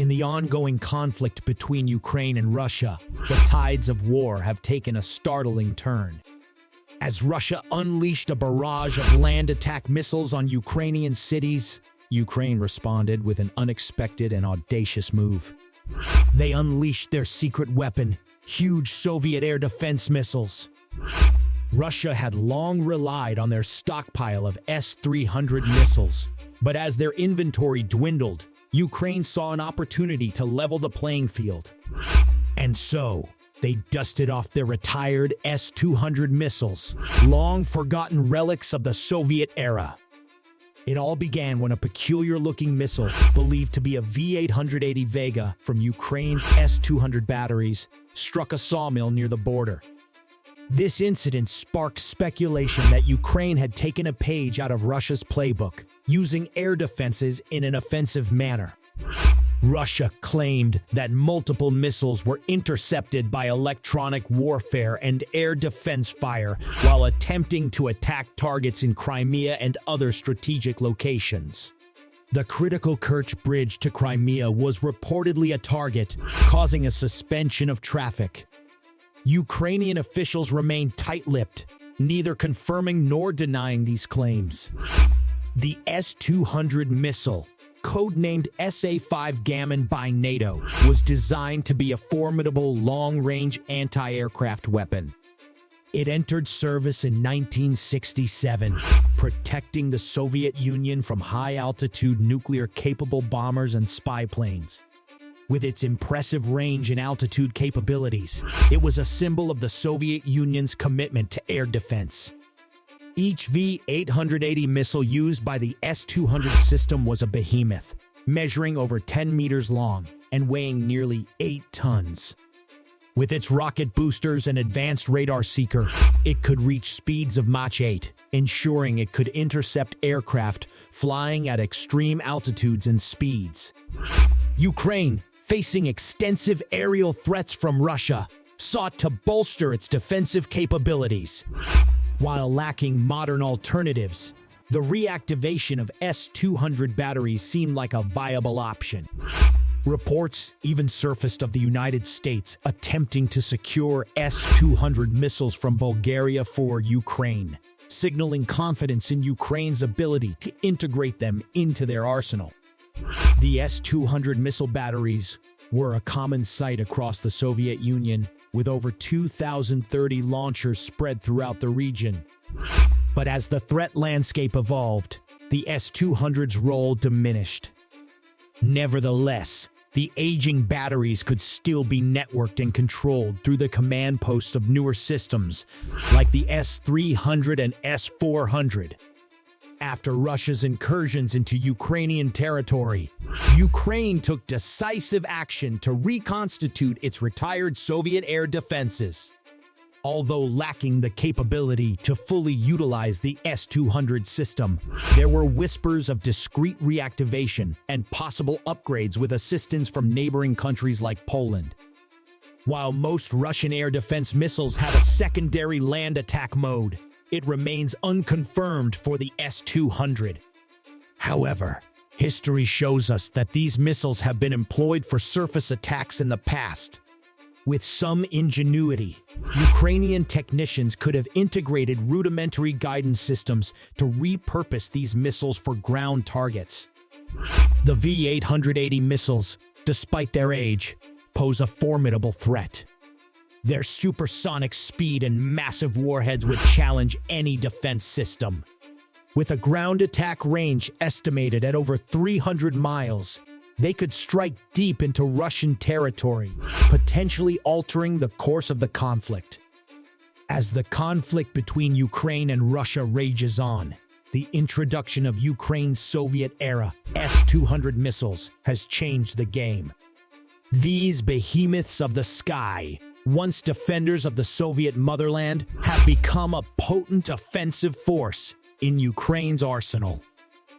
In the ongoing conflict between Ukraine and Russia, the tides of war have taken a startling turn. As Russia unleashed a barrage of land attack missiles on Ukrainian cities, Ukraine responded with an unexpected and audacious move. They unleashed their secret weapon, huge Soviet air defense missiles. Russia had long relied on their stockpile of S-300 missiles, but as their inventory dwindled, Ukraine saw an opportunity to level the playing field. And so, they dusted off their retired S-200 missiles, long-forgotten relics of the Soviet era. It all began when a peculiar-looking missile, believed to be a V-880 Vega from Ukraine's S-200 batteries, struck a sawmill near the border. This incident sparked speculation that Ukraine had taken a page out of Russia's playbook, using air defenses in an offensive manner. Russia claimed that multiple missiles were intercepted by electronic warfare and air defense fire while attempting to attack targets in Crimea and other strategic locations. The critical Kerch Bridge to Crimea was reportedly a target, causing a suspension of traffic. Ukrainian officials remained tight-lipped, neither confirming nor denying these claims. The S-200 missile, codenamed SA-5 Gammon by NATO, was designed to be a formidable long-range anti-aircraft weapon. It entered service in 1967, protecting the Soviet Union from high-altitude nuclear-capable bombers and spy planes. With its impressive range and altitude capabilities, it was a symbol of the Soviet Union's commitment to air defense. Each V-880 missile used by the S-200 system was a behemoth, measuring over 10 meters long and weighing nearly 8 tons. With its rocket boosters and advanced radar seeker, it could reach speeds of Mach 8, ensuring it could intercept aircraft flying at extreme altitudes and speeds. Ukraine, facing extensive aerial threats from Russia, sought to bolster its defensive capabilities. While lacking modern alternatives, the reactivation of S-200 batteries seemed like a viable option. Reports even surfaced of the United States attempting to secure S-200 missiles from Bulgaria for Ukraine, signaling confidence in Ukraine's ability to integrate them into their arsenal. The S-200 missile batteries were a common sight across the Soviet Union, with over 2,030 launchers spread throughout the region. But as the threat landscape evolved, the S-200's role diminished. Nevertheless, the aging batteries could still be networked and controlled through the command posts of newer systems, like the S-300 and S-400. After Russia's incursions into Ukrainian territory, Ukraine took decisive action to reconstitute its retired Soviet air defenses. Although lacking the capability to fully utilize the S-200 system, there were whispers of discreet reactivation and possible upgrades with assistance from neighboring countries like Poland. While most Russian air defense missiles have a secondary land attack mode, it remains unconfirmed for the S-200. However, history shows us that these missiles have been employed for surface attacks in the past. With some ingenuity, Ukrainian technicians could have integrated rudimentary guidance systems to repurpose these missiles for ground targets. The V-880 missiles, despite their age, pose a formidable threat. Their supersonic speed and massive warheads would challenge any defense system. With a ground attack range estimated at over 300 miles, they could strike deep into Russian territory, potentially altering the course of the conflict. As the conflict between Ukraine and Russia rages on, the introduction of Ukraine's Soviet-era S-200 missiles has changed the game. These behemoths of the sky, once defenders of the Soviet motherland, have become a potent offensive force in Ukraine's arsenal.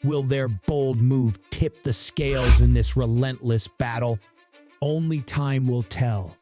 Will their bold move tip the scales in this relentless battle? Only time will tell.